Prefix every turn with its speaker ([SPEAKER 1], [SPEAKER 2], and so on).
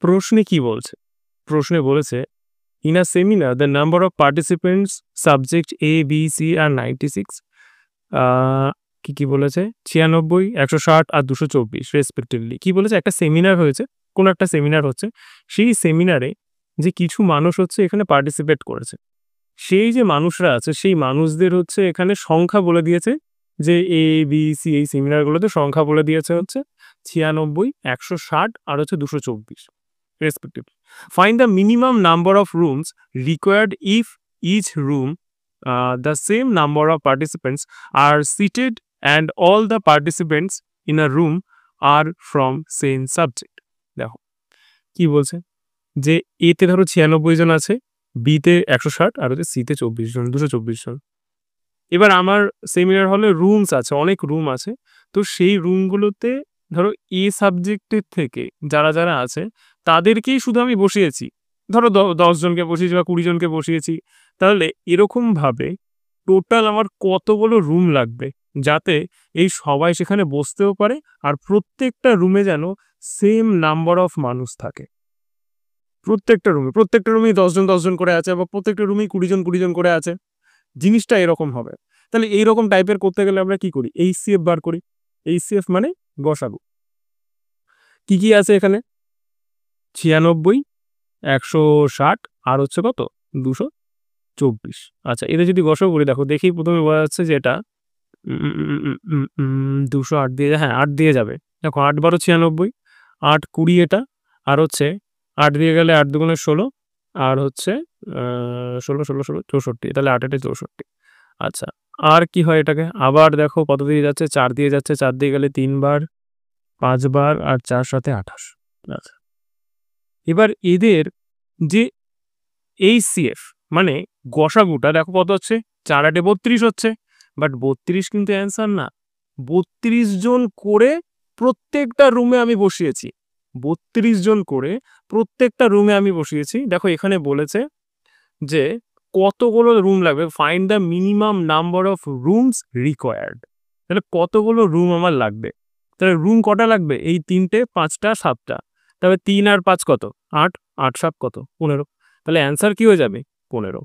[SPEAKER 1] প্রশ্নে কি বলছে? প্রশ্নে বলেছে, "In a seminar, the number of participants, subject A, B, C are 96." আ কি বলেছে? 96, 160 আর 224 রেসপেক্টিভলি। কি বলেছে? একটা সেমিনার হয়েছে, কোনো একটা সেমিনার হচ্ছে। সেই সেমিনারে যে কিছু মানুষ হচ্ছে এখানে পার্টিসিপেট করেছে। সেই যে মানুষরা আছে, সেই মানুষদের হচ্ছে এখানে সংখ্যা বলে দিয়েছে যে A, B, C এই সেমিনারগুলোতে সংখ্যা বলে দিয়েছে হচ্ছে 96, 160 আর হচ্ছে 224 respectively. Find the minimum number of rooms required if each room the same number of participants are seated and all the participants in a room are from same subject. দেখো কি বলছে যে A তে ধরো 96 জন আছে, B তে 160 আর হচ্ছে C তে 24 জন, 224 জন। এবার আমার সেমিনার হলে রুমস আছে, অনেক রুম আছে। তো সেই রুমগুলোতে ধরো A সাবজেক্টের থেকে যারা আছে তাদেরকেই শুধু আমি বসিয়েছি। ধরো ১০ জনকে বসিয়েছি বা ২০ জনকে বসিয়েছি। তাহলে এরকমভাবে টোটাল আমার কতগুলো রুম লাগবে যাতে এই সবাই সেখানে বসতেও পারে আর প্রত্যেকটা রুমে যেন সেম নাম্বার অফ মানুষ থাকে। প্রত্যেকটা রুমেই ১০ জন করে আছে বা প্রত্যেকটা রুমেই ২০ জন করে আছে। জিনিসটা এরকম হবে। তাহলে এইরকম টাইপের করতে গেলে আমরা কি করি? HCF বার করি। HCF মানে গসাগু। কি আছে এখানে? ৯৬, ১৬০ আর হচ্ছে কত? ২২৪। আচ্ছা, এদের যদি গসাগু করি দেখো, দেখেই প্রথমে বোঝা যাচ্ছে যে এটা ২০৮ দিয়ে ৮ দিয়ে যাবে। দেখো ৮ × ৯৬, ৮ ২০ এটা আর হচ্ছে ৮ দিয়ে গেলে ৮ দুগুণে ১৬ আর হচ্ছে ১৬ তাহলে ৮ ৮ ৬৪। আচ্ছা, আর কি হয় এটাকে? আবার দেখো কত দিয়ে যাচ্ছে? ৪ দিয়ে যাচ্ছে, ৪ দিয়ে গেলে ৩ বার, ৫ বার আর ৪ ৭ ২৮। আচ্ছা, এবার এদের যে HCF মানে গসাগুটা দেখো কত হচ্ছে? ৪ ৮ ৩২ হচ্ছে। বাট ৩২ কিন্তু অ্যান্সার না। ৩২ জন করে প্রত্যেকটা রুমে আমি বসিয়েছি। ৩২ জন করে প্রত্যেকটা রুমে আমি বসিয়েছি। দেখো এখানে বলেছে যে কতগুলো রুম লাগবে, find the minimum number of rooms required. তাহলে কতগুলো রুম আমার লাগবে? তাহলে রুম কটা লাগবে? এই ৩টে, ৫টা, ৭টা। তবে ৩ আর ৫ কত? ৮, ৮ × ৭ কত? ১৫। তাহলে অ্যান্সার কি হয়ে যাবে? ১৫।